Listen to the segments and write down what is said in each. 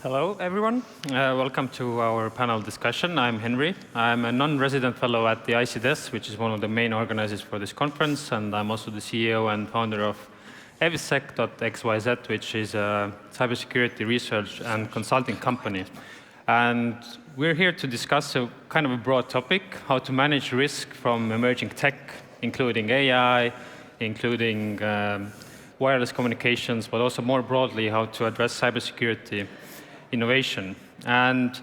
Hello, everyone. Welcome to our panel discussion. I'm Henry. I'm a non-resident fellow at the ICDS, which is one of the main organizers for this conference, and I'm also the CEO and founder of EVISEC.xyz, which is a cybersecurity research and consulting company. And we're here to discuss a kind of a broad topic, how to manage risk from emerging tech, including AI, including wireless communications, but also more broadly, how to address cybersecurity innovation. And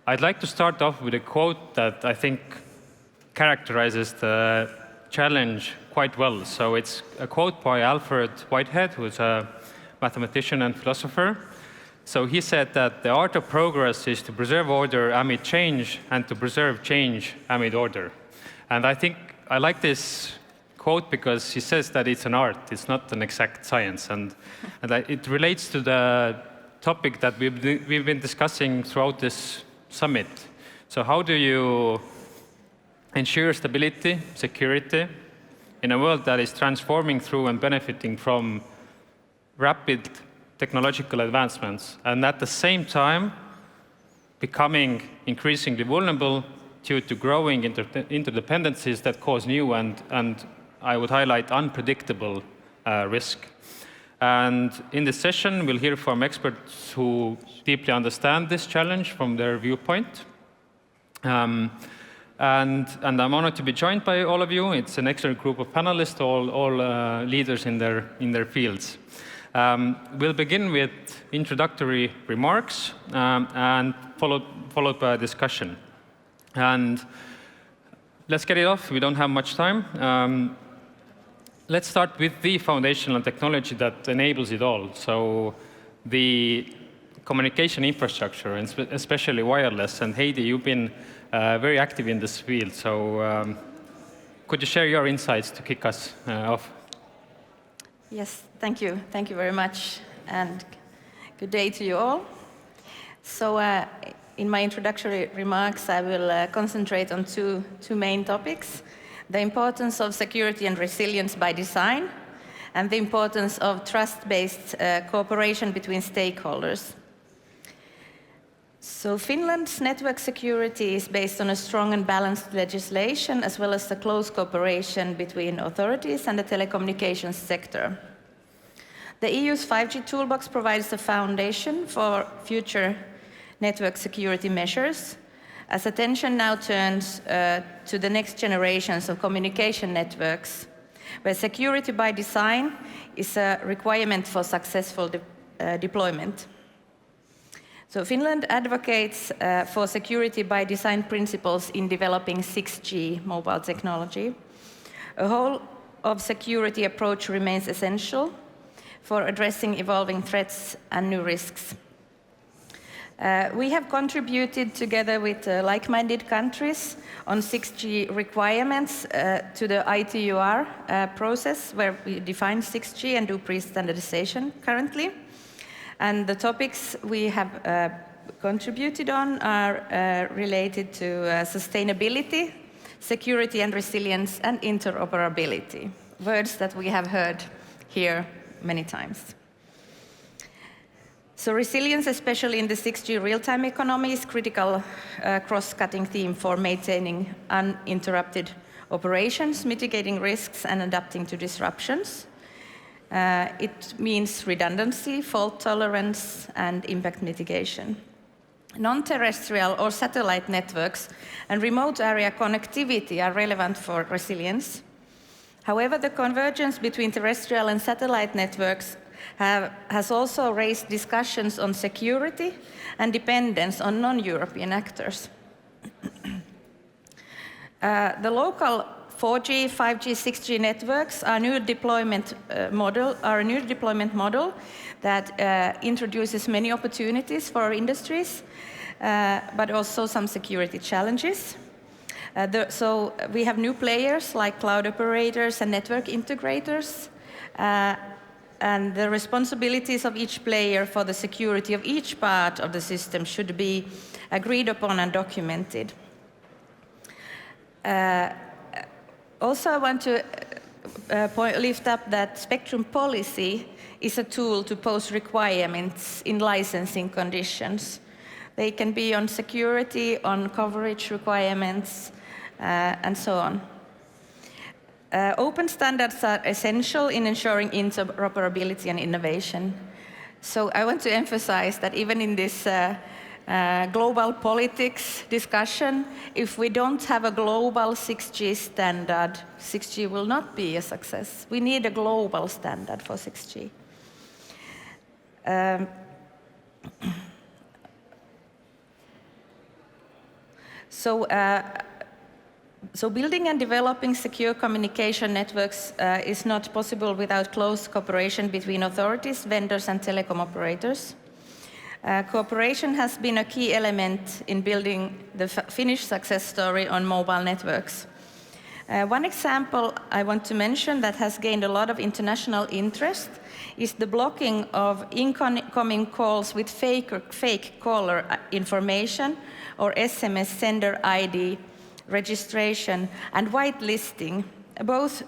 I'd like to start off with a quote that I think characterizes the challenge quite well. So it's a quote by Alfred Whitehead, who is a mathematician and philosopher. So he said that the art of progress is to preserve order amid change and to preserve change amid order. And I think I like this quote because he says that it's an art, it's not an exact science. And it relates to the topic that we've been discussing throughout this summit. So how do you ensure stability, security, in a world that is transforming through and benefiting from rapid technological advancements, and at the same time becoming increasingly vulnerable due to growing interdependencies that cause new and I would highlight unpredictable risk. And in this session, we'll hear from experts who deeply understand this challenge from their viewpoint. And I'm honored to be joined by all of you. It's an excellent group of panelists, all leaders in their fields. We'll begin with introductory remarks and followed by a discussion. And let's get it off. We don't have much time. Let's start with the foundational technology that enables it all. So the communication infrastructure, and especially wireless. And Heidi, you've been very active in this field. So could you share your insights to kick us off? Yes, thank you. Thank you very much. And good day to you all. So in my introductory remarks, I will concentrate on two main topics: the importance of security and resilience by design, and the importance of trust-based cooperation between stakeholders. So Finland's network security is based on a strong and balanced legislation, as well as the close cooperation between authorities and the telecommunications sector. The EU's 5G toolbox provides the foundation for future network security measures, as attention now turns to the next generations of communication networks, where security by design is a requirement for successful deployment. So Finland advocates for security by design principles in developing 6G mobile technology. A whole of security approach remains essential for addressing evolving threats and new risks. We have contributed together with like-minded countries on 6G requirements to the ITUR process, where we define 6G and do pre-standardization currently. And the topics we have contributed on are related to sustainability, security and resilience, and interoperability, words that we have heard here many times. So resilience, especially in the 6G real-time economy, is critical cross-cutting theme for maintaining uninterrupted operations, mitigating risks, and adapting to disruptions. It means redundancy, fault tolerance, and impact mitigation. Non-terrestrial or satellite networks and remote area connectivity are relevant for resilience. However, the convergence between terrestrial and satellite networks has also raised discussions on security and dependence on non-European actors. The local 4G, 5G, 6G networks are a new deployment model that introduces many opportunities for our industries, but also some security challenges. So we have new players like cloud operators and network integrators, and the responsibilities of each player for the security of each part of the system should be agreed upon and documented. Also, I want to lift up that spectrum policy is a tool to pose requirements in licensing conditions. They can be on security, on coverage requirements, and so on. Open standards are essential in ensuring interoperability and innovation. So I want to emphasize that even in this global politics discussion, if we don't have a global 6G standard, 6G will not be a success. We need a global standard for 6G. So building and developing secure communication networks is not possible without close cooperation between authorities, vendors, and telecom operators. Cooperation has been a key element in building the Finnish success story on mobile networks. One example I want to mention that has gained a lot of international interest is the blocking of incoming calls with fake caller information or SMS sender ID registration and whitelisting, both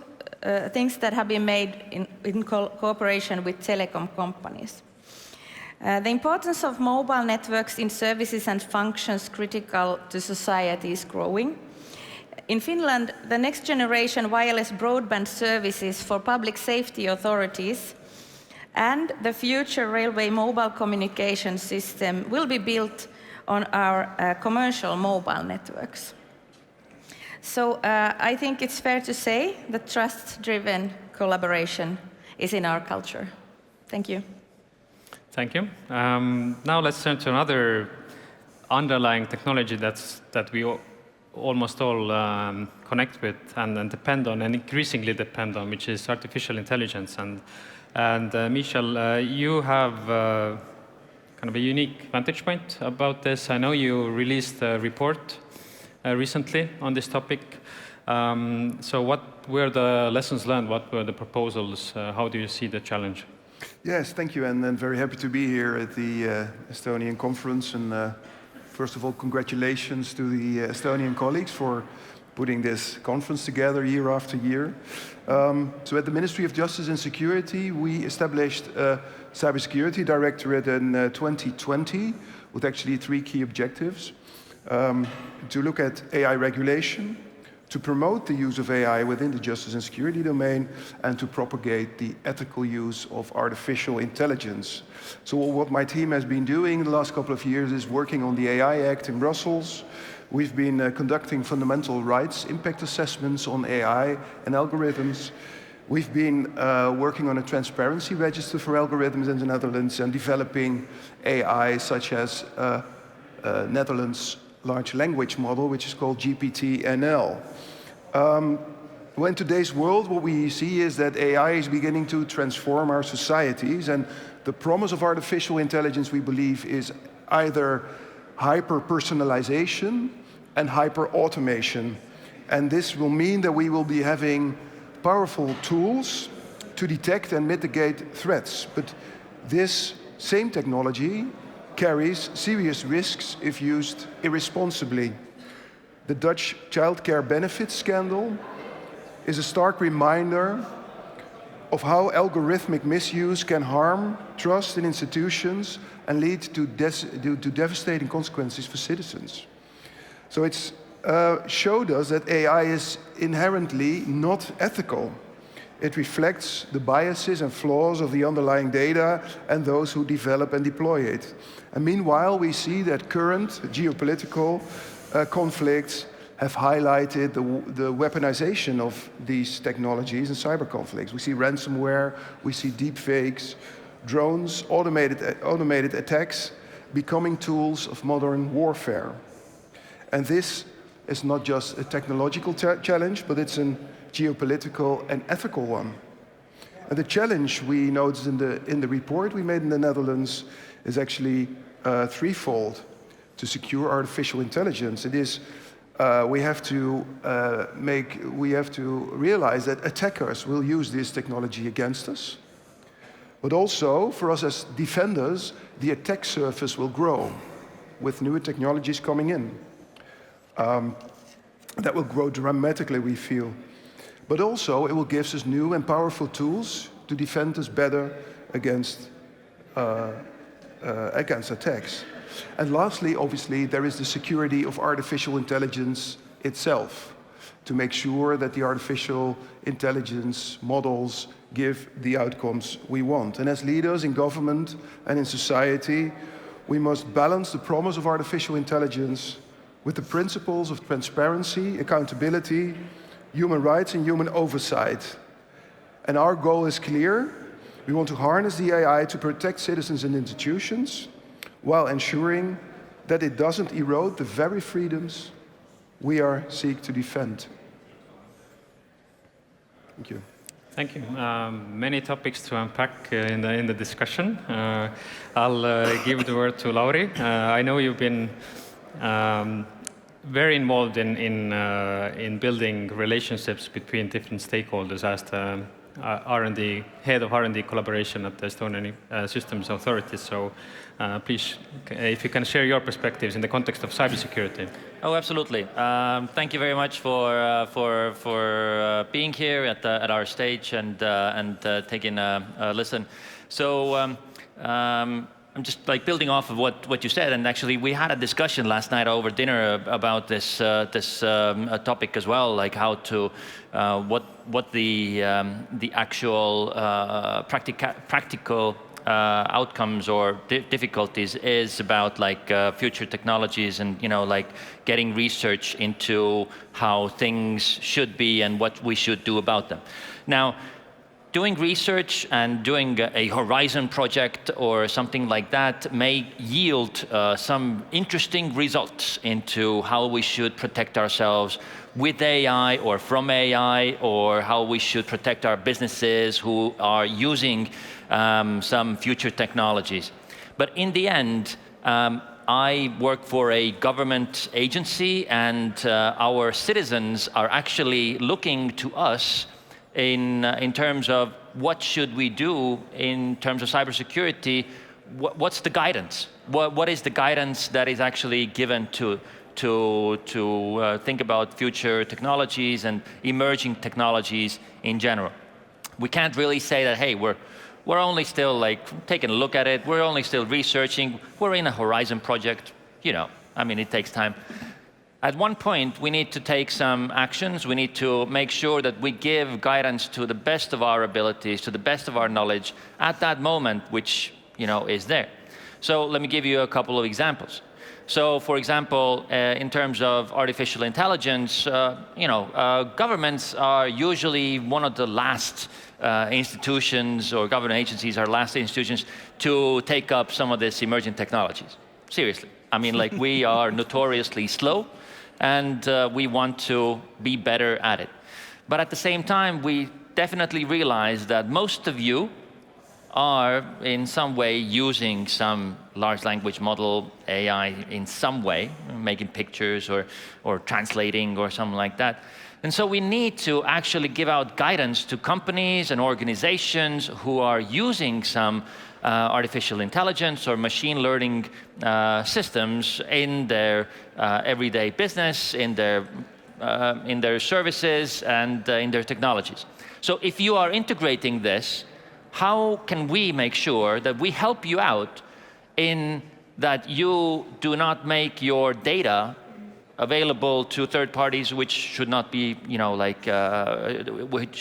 things that have been made in cooperation with telecom companies. The importance of mobile networks in services and functions critical to society is growing. In Finland, the next generation wireless broadband services for public safety authorities and the future railway mobile communication system will be built on our commercial mobile networks. So I think it's fair to say that trust-driven collaboration is in our culture. Thank you. Thank you. Now let's turn to another underlying technology that we almost all connect with and depend on, and increasingly depend on, which is artificial intelligence. And Michel, you have kind of a unique vantage point about this. I know you released a report recently on this topic. So what were the lessons learned? What were the proposals? How do you see the challenge? Yes, thank you, and very happy to be here at the Estonian conference. And first of all, congratulations to the Estonian colleagues for putting this conference together year after year. So at the Ministry of Justice and Security, we established a cybersecurity directorate in 2020 with actually 3 key objectives. To look at AI regulation, to promote the use of AI within the justice and security domain, and to propagate the ethical use of artificial intelligence. So what my team has been doing in the last couple of years is working on the AI Act in Brussels. We've been conducting fundamental rights impact assessments on AI and algorithms. We've been working on a transparency register for algorithms in the Netherlands and developing AI such as Netherlands large language model, which is called GPT-NL. Well, in today's world, what we see is that AI is beginning to transform our societies, and the promise of artificial intelligence, we believe, is either hyper-personalization and hyper-automation. And this will mean that we will be having powerful tools to detect and mitigate threats. But this same technology carries serious risks if used irresponsibly. The Dutch childcare benefits scandal is a stark reminder of how algorithmic misuse can harm trust in institutions and lead to devastating consequences for citizens. So it's showed us that AI is inherently not ethical. It reflects the biases and flaws of the underlying data and those who develop and deploy it. And meanwhile, we see that current geopolitical conflicts have highlighted the weaponization of these technologies in cyber conflicts. We see ransomware, we see deepfakes, drones, automated attacks becoming tools of modern warfare. And this is not just a technological challenge, but it's a geopolitical and ethical one. And the challenge we noticed in the report we made in the Netherlands is actually threefold to secure artificial intelligence. It is we have to realize that attackers will use this technology against us, but also for us as defenders, the attack surface will grow with newer technologies coming in. That will grow dramatically, we feel. but also it will give us new and powerful tools to defend us better against attacks. And lastly, obviously, there is the security of artificial intelligence itself, to make sure that the artificial intelligence models give the outcomes we want. And as leaders in government and in society, we must balance the promise of artificial intelligence with the principles of transparency, accountability, human rights, and human oversight. And our goal is clear. We want to harness the AI to protect citizens and institutions while ensuring that it doesn't erode the very freedoms we are seek to defend. Thank you. Thank you. Many topics to unpack in the discussion. I'll give the word to Lauri. I know you've been very involved in building relationships between different stakeholders as the R&D, head of R&D collaboration at the Estonian Systems Authority. So please, if you can share your perspectives in the context of cybersecurity. Oh, absolutely. Thank you very much for being here at our stage and taking a listen. So I'm just like building off of what you said, and actually we had a discussion last night over dinner about this topic as well, like how to what the actual practical outcomes or difficulties is about like future technologies and like getting research into how things should be and what we should do about them. Now, doing research and doing a Horizon project or something like that may yield some interesting results into how we should protect ourselves with AI or from AI, or how we should protect our businesses who are using some future technologies. But in the end, I work for a government agency, and our citizens are actually looking to us in terms of what should we do in terms of cybersecurity. What's the guidance? What is the guidance that is actually given to think about future technologies and emerging technologies in general? We can't really say that, hey, we're only still like taking a look at it. We're only still researching. We're in a Horizon project. I mean, it takes time. At one point, we need to take some actions. We need to make sure that we give guidance to the best of our abilities, to the best of our knowledge at that moment, which is there. So let me give you a couple of examples. So, for example, in terms of artificial intelligence, governments are usually one of the last institutions, or government agencies are last institutions to take up some of this emerging technologies. Seriously. I mean, like, we are notoriously slow, and we want to be better at it. But at the same time, we definitely realize that most of you are in some way using some large language model, AI, in some way, making pictures or translating or something like that. And so we need to actually give out guidance to companies and organizations who are using some artificial intelligence or machine learning systems in their everyday business, in their services, and in their technologies. So if you are integrating this, how can we make sure that we help you out in that you do not make your data available to third parties which should not be,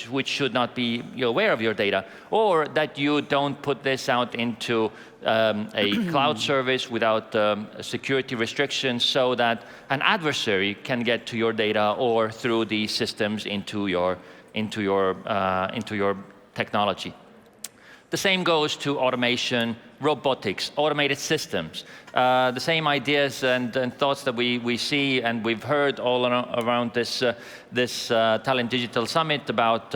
which should not be aware of your data, or that you don't put this out into a cloud service without security restrictions, so that an adversary can get to your data or through these systems into your technology. The same goes to automation, robotics, automated systems. The same ideas and thoughts that we see and we've heard all around this Tallinn Digital Summit about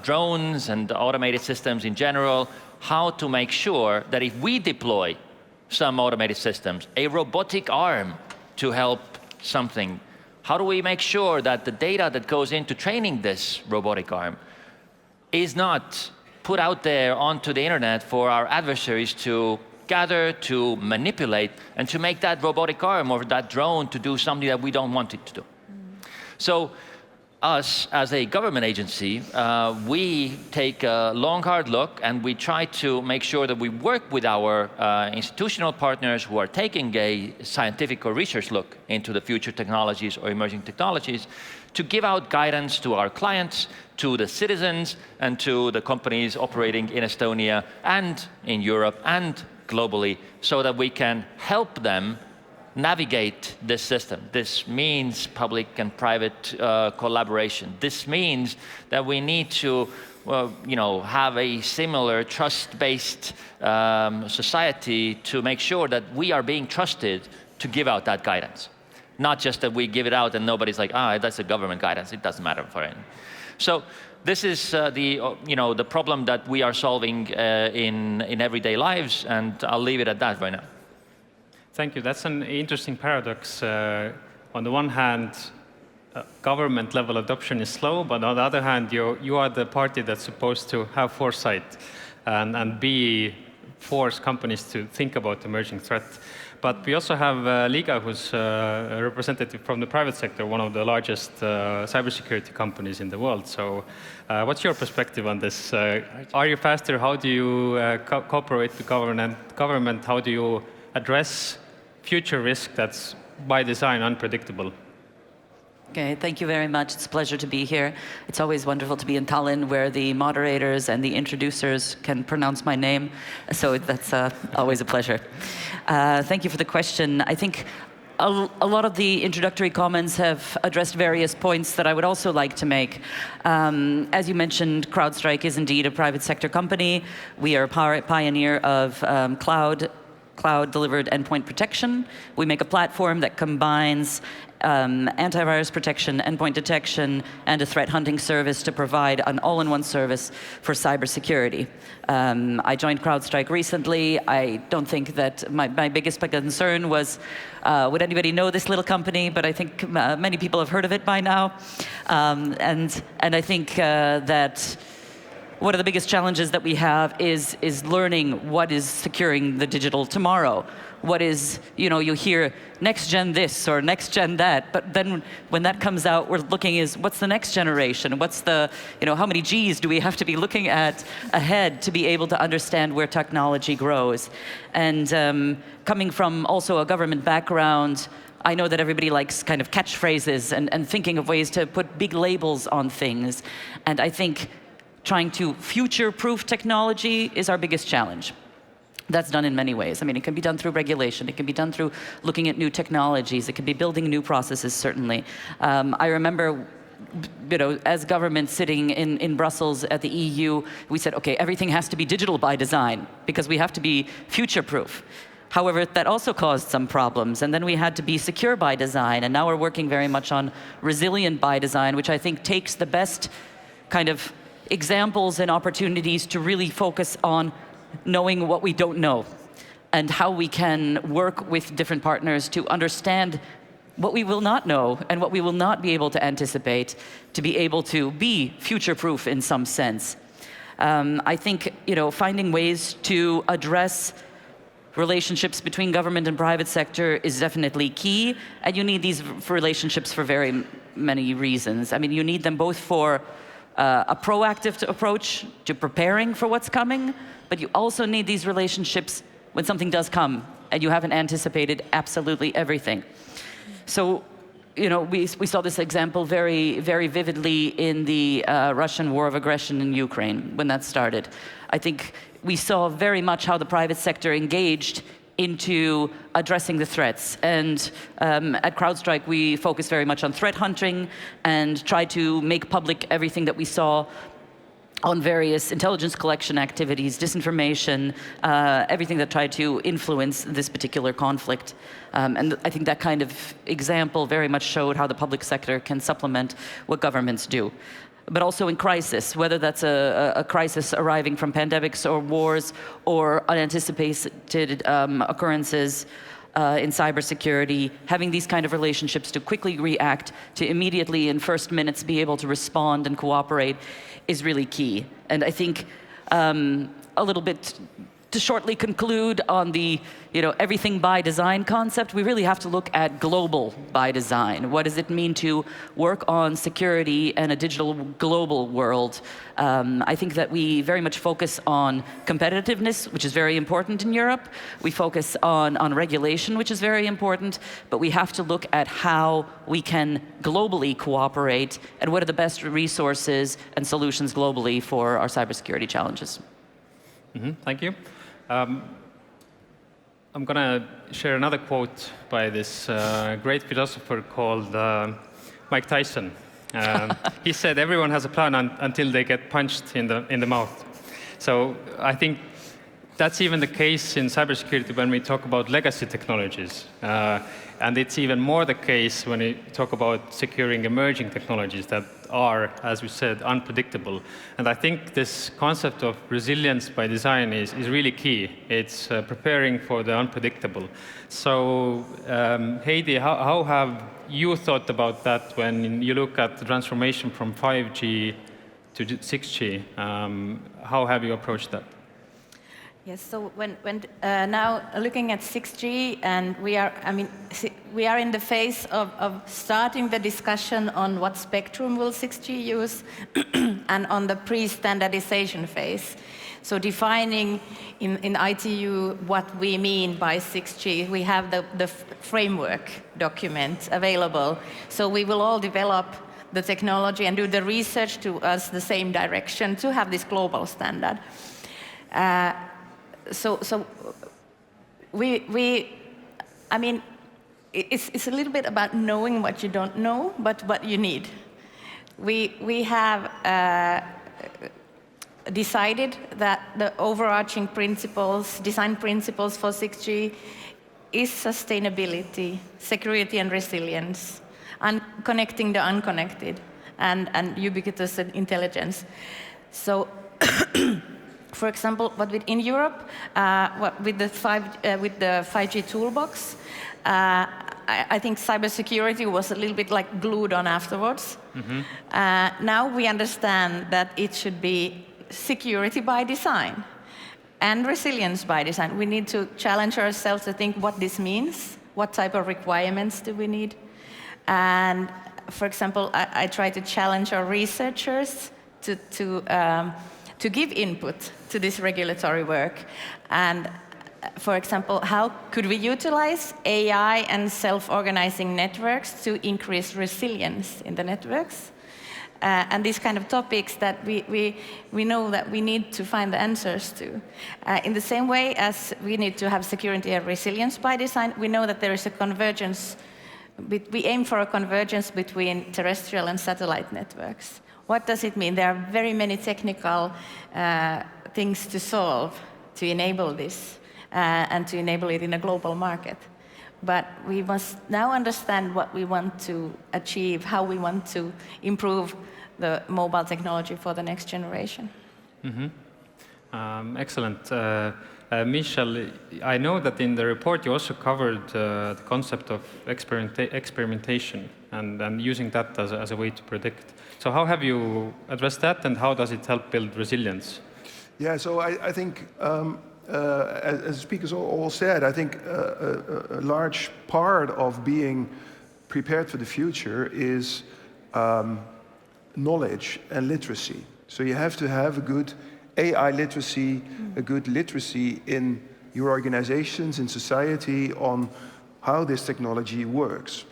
drones and automated systems in general, how to make sure that if we deploy some automated systems, a robotic arm to help something, how do we make sure that the data that goes into training this robotic arm is not put out there onto the internet for our adversaries to gather, to manipulate, and to make that robotic arm or that drone to do something that we don't want it to do. So us, as a government agency, we take a long, hard look, and we try to make sure that we work with our institutional partners who are taking a scientific or research look into the future technologies or emerging technologies, to give out guidance to our clients, to the citizens, and to the companies operating in Estonia and in Europe and globally, so that we can help them navigate this system. This means public and private collaboration. This means that we need to have a similar trust-based society to make sure that we are being trusted to give out that guidance. Not just that we give it out and nobody's like, that's a government guidance, it doesn't matter for anything. So this is the problem that we are solving in everyday lives, and I'll leave it at that right now. Thank you. That's an interesting paradox. On the one hand, government level adoption is slow, but on the other hand, you are the party that's supposed to have foresight and force companies to think about emerging threats. But we also have Līga, who's a representative from the private sector, one of the largest cybersecurity companies in the world. So what's your perspective on this? Are you faster? How do you cooperate with government? How do you address future risk that's by design unpredictable? Okay, thank you very much. It's a pleasure to be here. It's always wonderful to be in Tallinn, where the moderators and the introducers can pronounce my name. So that's always a pleasure. Thank you for the question. I think a lot of the introductory comments have addressed various points that I would also like to make. As you mentioned, Crowdstrike is indeed a private sector company. We are a pioneer of cloud-delivered endpoint protection. We make a platform that combines antivirus protection, endpoint detection, and a threat hunting service to provide an all-in-one service for cybersecurity. I joined Crowdstrike recently. I don't think that my biggest concern was, would anybody know this little company? But I think many people have heard of it by now. And I think that one of the biggest challenges that we have is learning what is securing the digital tomorrow. What is, you hear next gen this or next gen that, but then when that comes out, we're looking what's the next generation? What's the, how many G's do we have to be looking at ahead to be able to understand where technology grows? And coming from also a government background, I know that everybody likes kind of catchphrases and thinking of ways to put big labels on things. And I think trying to future-proof technology is our biggest challenge. That's done in many ways. I mean, it can be done through regulation. It can be done through looking at new technologies. It can be building new processes, certainly. I remember, as government sitting in Brussels at the EU, we said, okay, everything has to be digital by design because we have to be future-proof. However, that also caused some problems. And then we had to be secure by design. And now we're working very much on resilient by design, which I think takes the best kind of examples and opportunities to really focus on knowing what we don't know and how we can work with different partners to understand what we will not know and what we will not be able to anticipate to be able to be future-proof in some sense. I think, finding ways to address relationships between government and private sector is definitely key, and you need these relationships for very many reasons. I mean, you need them both for a proactive approach to preparing for what's coming, but you also need these relationships when something does come and you haven't anticipated absolutely everything. So, we saw this example very, very vividly in the Russian war of aggression in Ukraine when that started. I think we saw very much how the private sector engaged into addressing the threats. And at Crowdstrike, we focused very much on threat hunting and tried to make public everything that we saw on various intelligence collection activities, disinformation, everything that tried to influence this particular conflict. And I think that kind of example very much showed how the public sector can supplement what governments do. But also in crisis, whether that's a crisis arriving from pandemics or wars or unanticipated occurrences in cybersecurity, having these kind of relationships to quickly react, to immediately in first minutes be able to respond and cooperate is really key. And I think a little bit to shortly conclude on the everything by design concept, we really have to look at global by design. What does it mean to work on security in a digital global world? I think that we very much focus on competitiveness, which is very important in Europe. We focus on regulation, which is very important, but we have to look at how we can globally cooperate and what are the best resources and solutions globally for our cybersecurity challenges. Thank you. I'm going to share another quote by this great philosopher called Mike Tyson. He said, everyone has a plan until they get punched in the mouth. So I think that's even the case in cybersecurity when we talk about legacy technologies. And it's even more the case when we talk about securing emerging technologies that are, as we said, unpredictable. And I think this concept of resilience by design is really key. It's preparing for the unpredictable. So Heidi, how have you thought about that when you look at the transformation from 5G to 6G? How have you approached that? Yes, so when now looking at 6G, and we are in the phase of starting the discussion on what spectrum will 6G use, and on the pre-standardization phase. So defining in ITU what we mean by 6G, we have the framework document available. So we will all develop the technology and do the research to us the same direction to have this global standard. So I mean, it's a little bit about knowing what you don't know, but what you need. We have decided that the overarching principles, design principles for 6G is sustainability, security and resilience, and connecting the unconnected, and ubiquitous intelligence. So for example, in Europe, with the 5G toolbox, I think cybersecurity was a little bit like glued on afterwards. Now we understand that it should be security by design and resilience by design. We need to challenge ourselves to think what this means, what type of requirements do we need. And for example, I try to challenge our researchers to give input to this regulatory work. And for example, how could we utilize AI and self-organizing networks to increase resilience in the networks? And these kind of topics that we know that we need to find the answers to. In the same way as we need to have security and resilience by design, we know that there is a convergence. We aim for a convergence between terrestrial and satellite networks. What does it mean? There are very many technical things to solve to enable this and to enable it in a global market. But we must now understand what we want to achieve, how we want to improve the mobile technology for the next generation. Excellent. Michel, I know that in the report you also covered the concept of experimentation and using that as a way to predict. So how have you addressed that, and how does it help build resilience? Yeah, so I think, as speakers all said, I think a large part of being prepared for the future is knowledge and literacy. So you have to have a good AI literacy, a good literacy in your organizations, in society, on how this technology works.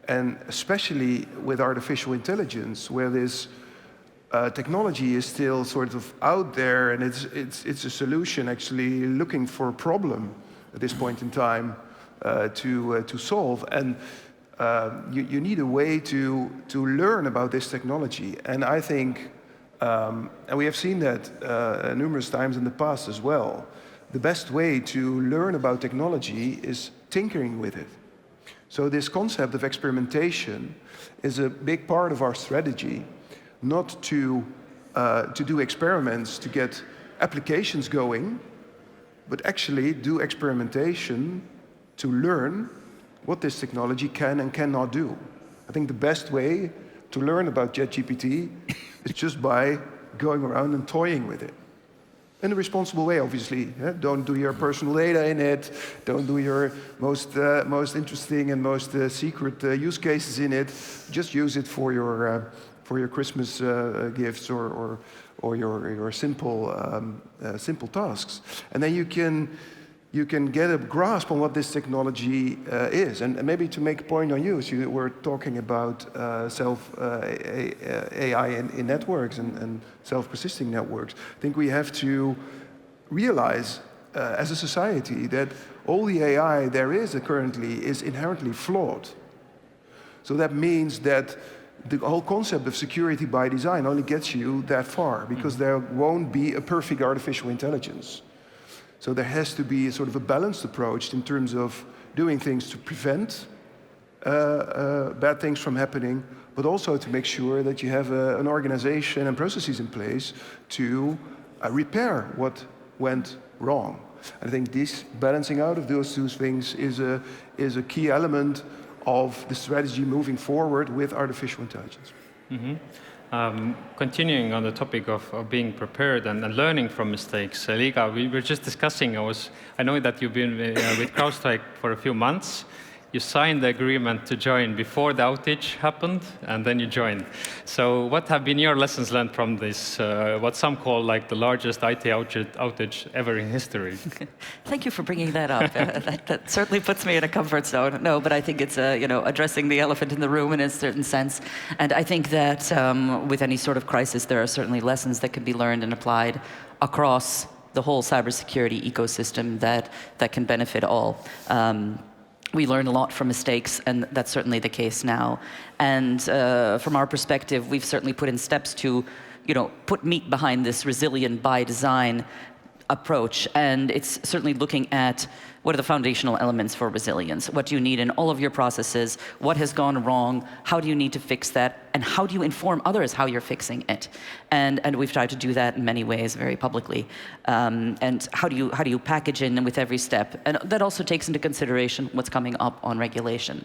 And especially with artificial intelligence, where this technology is still sort of out there, and it's a solution actually looking for a problem at this point in time to solve. And you need a way to learn about this technology. And I think, and we have seen that numerous times in the past as well, the best way to learn about technology is tinkering with it. So this concept of experimentation is a big part of our strategy, not to do experiments to get applications going, but actually do experimentation to learn what this technology can and cannot do. I think the best way to learn about ChatGPT is just by going around and toying with it. In a responsible way, obviously. Don't do your personal data in it. Don't do your most interesting and most secret use cases in it. Just use it for your Christmas gifts or your simple tasks. And then you can get a grasp on what this technology is. And maybe to make a point on you, as you were talking about AI in networks and self-persisting networks, I think we have to realize as a society that all the AI there is currently is inherently flawed. So that means that the whole concept of security by design only gets you that far, because there won't be a perfect artificial intelligence. So there has to be a sort of a balanced approach in terms of doing things to prevent bad things from happening, but also to make sure that you have an organization and processes in place to repair what went wrong. And I think this balancing out of those two things is a key element of the strategy moving forward with artificial intelligence. Mm-hmm. Continuing on the topic of being prepared and learning from mistakes, Līga, we were just discussing, I know that you've been with Crowdstrike for a few months. You signed the agreement to join before the outage happened, and then you joined. So what have been your lessons learned from this, what some call like the largest IT outage ever in history? Thank you for bringing that up. That certainly puts me in a comfort zone. No, but I think it's addressing the elephant in the room in a certain sense. And I think that with any sort of crisis, there are certainly lessons that can be learned and applied across the whole cybersecurity ecosystem that can benefit all. We learn a lot from mistakes, and that's certainly the case now. And from our perspective, we've certainly put in steps to, put meat behind this resilient by design approach. And it's certainly looking at what are the foundational elements for resilience? What do you need in all of your processes? What has gone wrong? How do you need to fix that? And how do you inform others how you're fixing it? And we've tried to do that in many ways very publicly. And how do you package in with every step? And that also takes into consideration what's coming up on regulation.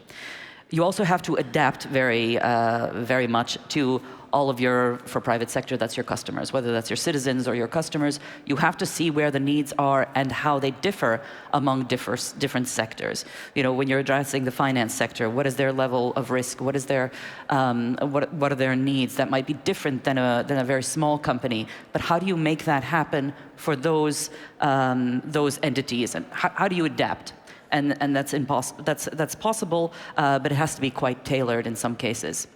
You also have to adapt very much to all of for private sector, that's your customers, whether that's your citizens or your customers. You have to see where the needs are and how they differ among different sectors. When you're addressing the finance sector, what is their level of risk? What is their, what are their needs? That might be different than a very small company. But how do you make that happen for those entities? And how do you adapt? And that's possible, but it has to be quite tailored in some cases.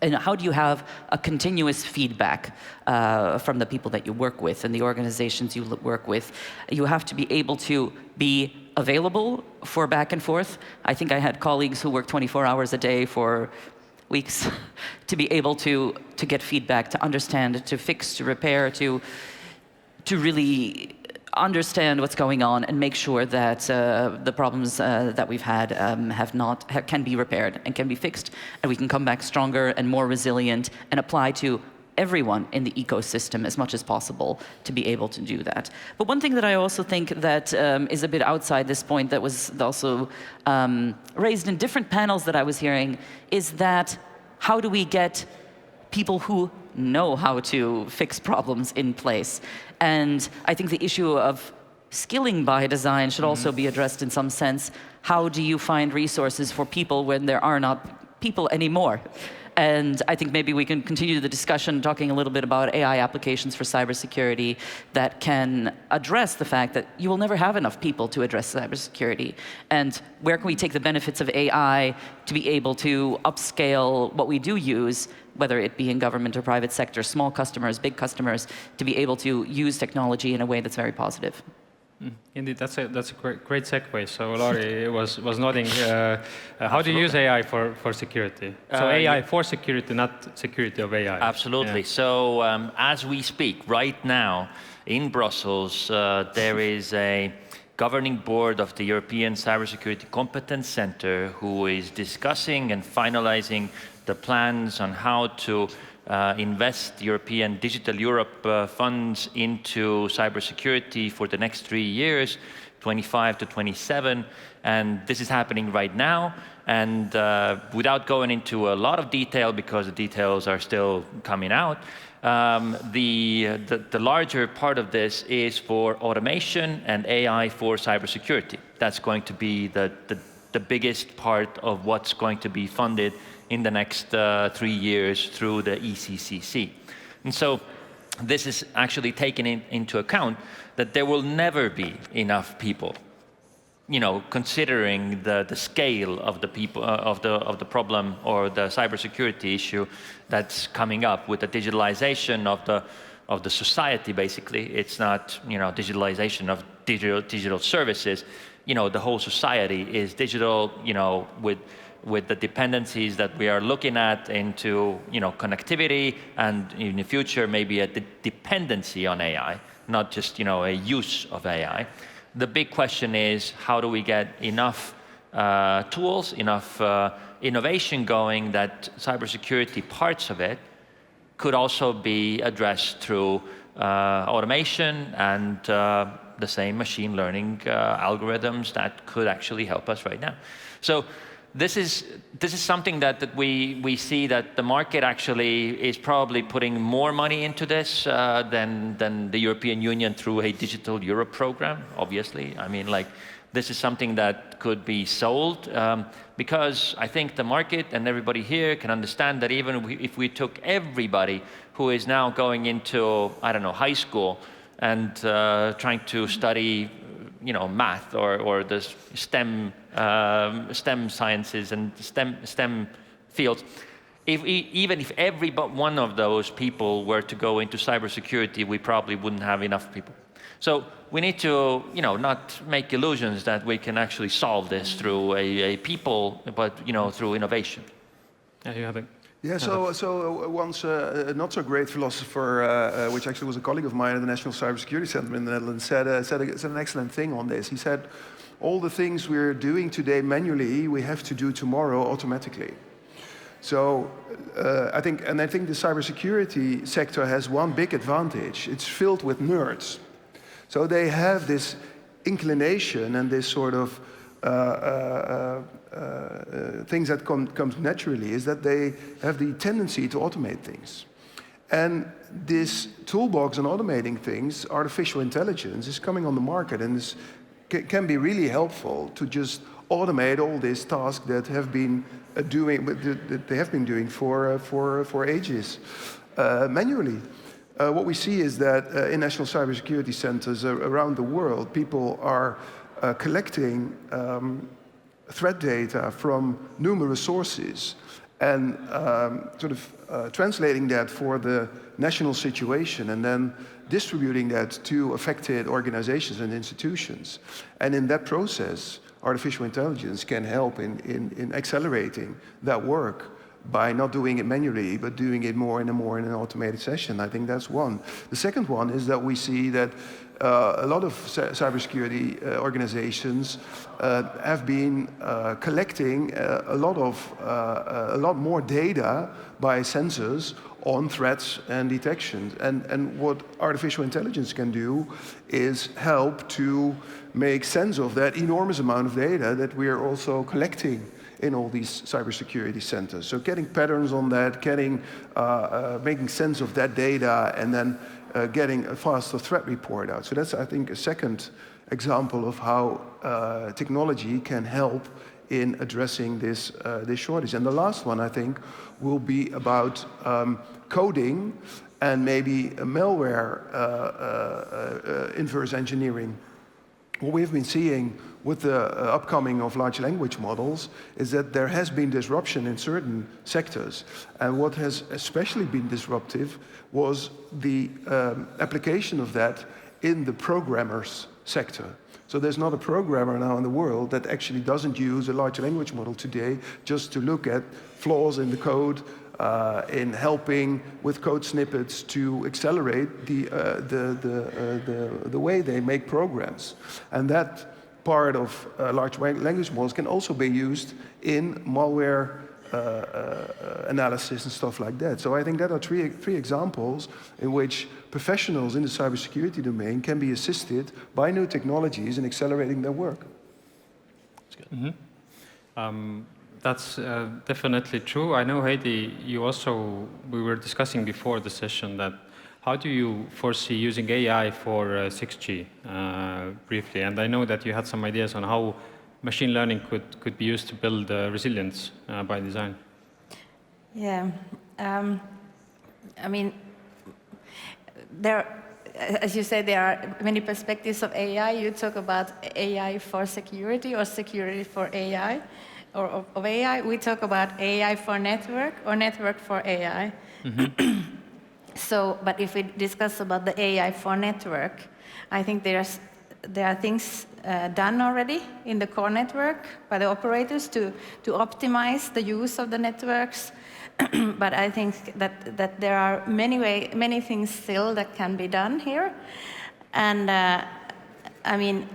And how do you have a continuous feedback from the people that you work with and the organizations you work with? You have to be able to be available for back and forth. I think I had colleagues who worked 24 hours a day for weeks to be able to get feedback, to understand, to fix, to repair, to really understand what's going on and make sure that the problems that we've had can be repaired and can be fixed, and we can come back stronger and more resilient and apply to everyone in the ecosystem as much as possible to be able to do that. But one thing that I also think that is a bit outside this point that was also raised in different panels that I was hearing is that how do we get people who know how to fix problems in place? And I think the issue of skilling by design should also be addressed in some sense. How do you find resources for people when there are not people anymore? And I think maybe we can continue the discussion talking a little bit about AI applications for cybersecurity that can address the fact that you will never have enough people to address cybersecurity. And where can we take the benefits of AI to be able to upscale what we do use, whether it be in government or private sector, small customers, big customers, to be able to use technology in a way that's very positive. Indeed, that's a great segue. So Lauri was nodding. How do you use AI for security? So AI for security, not security of AI. Absolutely. Yeah. So as we speak right now in Brussels, there is a governing board of the European Cybersecurity Competence Center who is discussing and finalizing the plans on how to invest European Digital Europe funds into cybersecurity for the next 3 years, 25 to 27. And this is happening right now. And without going into a lot of detail, because the details are still coming out, The larger part of this is for automation and AI for cybersecurity. That's going to be the biggest part of what's going to be funded in the next 3 years through the ECCC. And so this is actually taken into account that there will never be enough people, considering the scale of the problem or the cybersecurity issue that's coming up with the digitalization of the society. Basically, it's not digitalization of digital services. The whole society is digital. With the dependencies that we are looking at into connectivity, and in the future maybe a dependency on AI, not just a use of AI. The big question is, how do we get enough tools, enough innovation going that cybersecurity parts of it could also be addressed through automation and the same machine learning algorithms that could actually help us right now. So this is something that we see that the market actually is probably putting more money into this than the European Union through a Digital Europe program, obviously. I mean, this is something that could be sold because I think the market and everybody here can understand that even if we took everybody who is now going into, I don't know, high school and trying to study math or the STEM sciences and STEM fields. Even if every one of those people were to go into cybersecurity, we probably wouldn't have enough people. So we need to, not make illusions that we can actually solve this through a people, but through innovation. Yeah, you have it. Yeah, so once a not so great philosopher, which actually was a colleague of mine at the National Cybersecurity Center in the Netherlands, said an excellent thing on this. He said, all the things we're doing today manually, we have to do tomorrow automatically. So I think the cybersecurity sector has one big advantage. It's filled with nerds. So they have this inclination and this sort of things that comes naturally, is that they have the tendency to automate things. And this toolbox on automating things, artificial intelligence, is coming on the market, and this can be really helpful to just automate all these tasks that have been doing for ages manually. What we see is that in national cybersecurity centers around the world, people are collecting threat data from numerous sources and translating that for the national situation and then distributing that to affected organizations and institutions. And in that process, artificial intelligence can help in accelerating that work by not doing it manually, but doing it more in an automated session. I think that's one. The second one is that we see that a lot of cybersecurity organizations have been collecting a lot more data by sensors on threats and detections. And what artificial intelligence can do is help to make sense of that enormous amount of data that we are also collecting in all these cybersecurity centers. So getting patterns on that, making sense of that data, and then getting a faster threat report out. So that's, I think, a second example of how technology can help in addressing this shortage. And the last one, I think, will be about coding and maybe malware inverse engineering. What we've been seeing with the upcoming of large language models is that there has been disruption in certain sectors. And what has especially been disruptive was the application of that in the programmers sector. So there's not a programmer now in the world that actually doesn't use a large language model today just to look at flaws in the code, in helping with code snippets to accelerate the way they make programs. And that part of large language models can also be used in malware analysis and stuff like that. So I think that are three examples in which professionals in the cybersecurity domain can be assisted by new technologies in accelerating their work. That's good. Mm-hmm. That's definitely true. I know, Heidi, we were discussing before the session that how do you foresee using AI for 6G briefly? And I know that you had some ideas on how machine learning could be used to build resilience by design. Yeah, I mean, as you say, there are many perspectives of AI. You talk about AI for security or security for AI, or of AI. We talk about AI for network or network for AI. Mm-hmm. So, but if we discuss about the AI for network, I think there are things done already in the core network by the operators to optimize the use of the networks. But I think that there are many things still that can be done here. And I mean,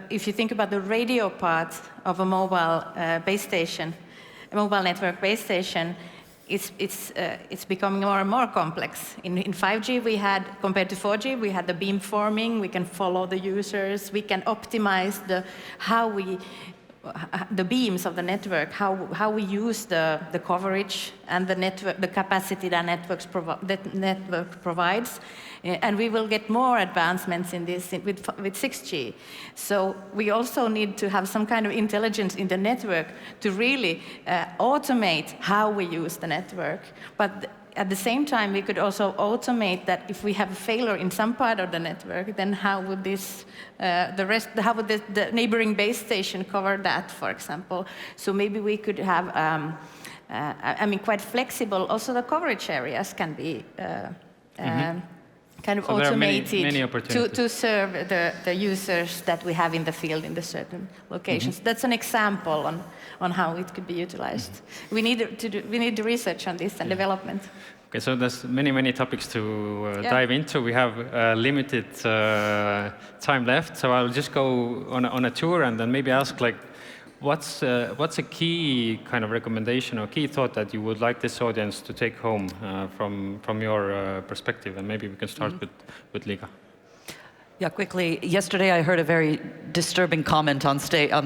if you think about the radio part of a mobile base station, a mobile network base station, it's becoming more and more complex. In 5G, we had, compared to 4G, we had the beamforming. We can follow the users. We can optimize the beams of the network, how we use the coverage and the capacity that network provides. And we will get more advancements in this with 6G. So we also need to have some kind of intelligence in the network to really automate how we use the network. But at the same time, we could also automate that if we have a failure in some part of the network, then how would how would the neighboring base station cover that, for example? So maybe we could have, I mean, quite flexible. Also, the coverage areas can be kind of so automated many to serve the users that we have in the field in the certain locations. Mm-hmm. That's an example on how it could be utilized. Mm-hmm. We need the research on this and development. Okay, so there's many topics to dive into. We have limited time left, so I'll just go on a tour and then maybe ask, like, what's a key kind of recommendation or key thought that you would like this audience to take home from your perspective? And maybe we can start with Līga. Yeah, quickly. Yesterday, I heard a very disturbing comment on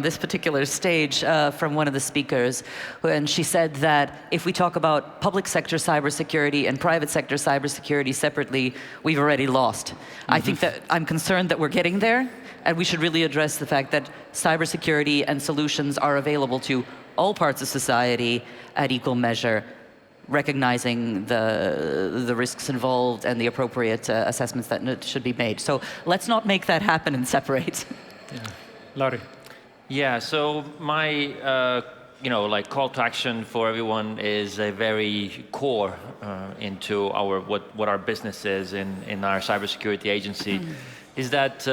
this particular stage from one of the speakers, and she said that if we talk about public sector cybersecurity and private sector cybersecurity separately, we've already lost. Mm-hmm. I think that I'm concerned that we're getting there, and we should really address the fact that cybersecurity and solutions are available to all parts of society at equal measure, recognizing the risks involved and the appropriate assessments that should be made. So let's not make that happen and separate. Yeah. Lauri. Yeah, so my like call to action for everyone is a very core into what our business is in our cybersecurity agency. Is that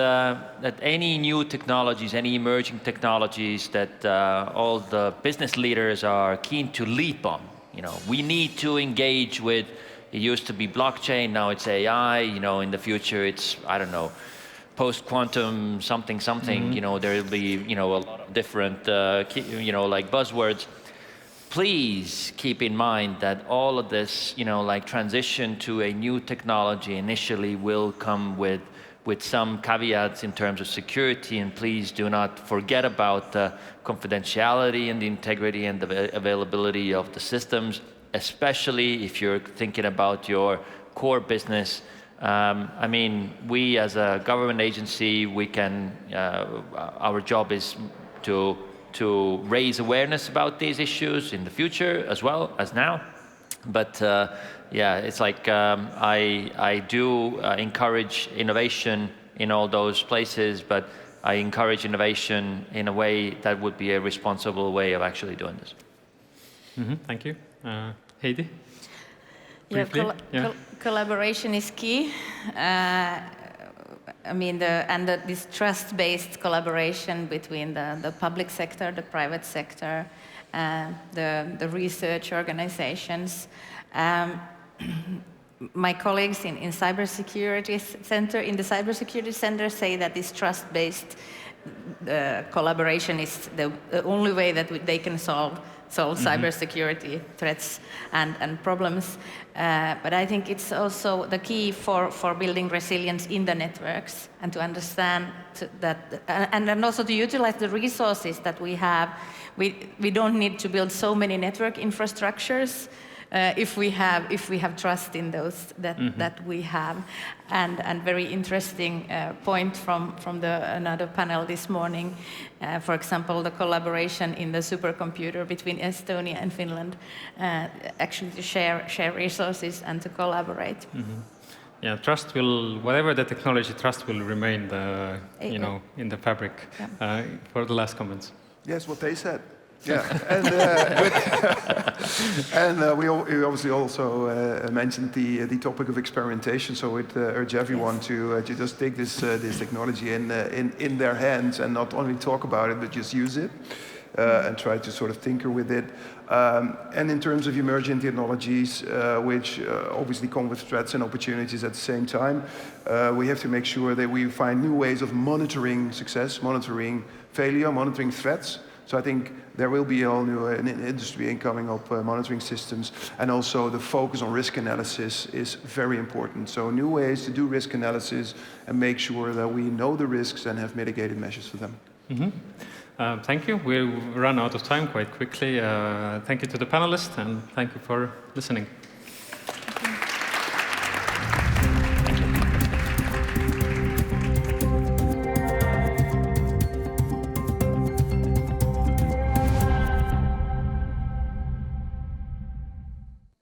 any new technologies, any emerging technologies that all the business leaders are keen to leap on. We need to engage with, it used to be blockchain, now it's AI, in the future it's, I don't know, post-quantum something, mm-hmm. There'll be, a lot of different, like buzzwords. Please keep in mind that all of this, like transition to a new technology initially will come with some caveats in terms of security, and please do not forget about the confidentiality and the integrity and the availability of the systems, especially if you're thinking about your core business. I mean, we as a government agency, our job is to raise awareness about these issues in the future as well as now. But yeah, it's like I do encourage innovation in all those places, but I encourage innovation in a way that would be a responsible way of actually doing this. Mm-hmm. Thank you. Heidi? Yeah, collaboration is key. I mean, this trust-based collaboration between the public sector, the private sector, the research organizations. My colleagues in the cybersecurity center say that this trust-based collaboration is the only way that they can solve solve cybersecurity threats and problems. But I think it's also the key for building resilience in the networks and to understand that, and also to utilize the resources that we have. We don't need to build so many network infrastructures if we have trust in those that we have. And very interesting point from another panel this morning, for example, the collaboration in the supercomputer between Estonia and Finland, actually to share resources and to collaborate. Yeah, trust will, whatever the technology, trust will remain in the fabric. For the last comments. Yes, what they said. Yeah, and we obviously also mentioned the topic of experimentation. So we'd urge everyone to just take this technology in their hands and not only talk about it, but just use it and try to sort of tinker with it. And in terms of emerging technologies, which obviously come with threats and opportunities at the same time, we have to make sure that we find new ways of monitoring success, monitoring failure, monitoring threats. So I think there will be a whole new industry in coming up monitoring systems, and also the focus on risk analysis is very important. So new ways to do risk analysis and make sure that we know the risks and have mitigated measures for them. Thank you. We'll run out of time quite quickly. Thank you to the panelists, and thank you for listening.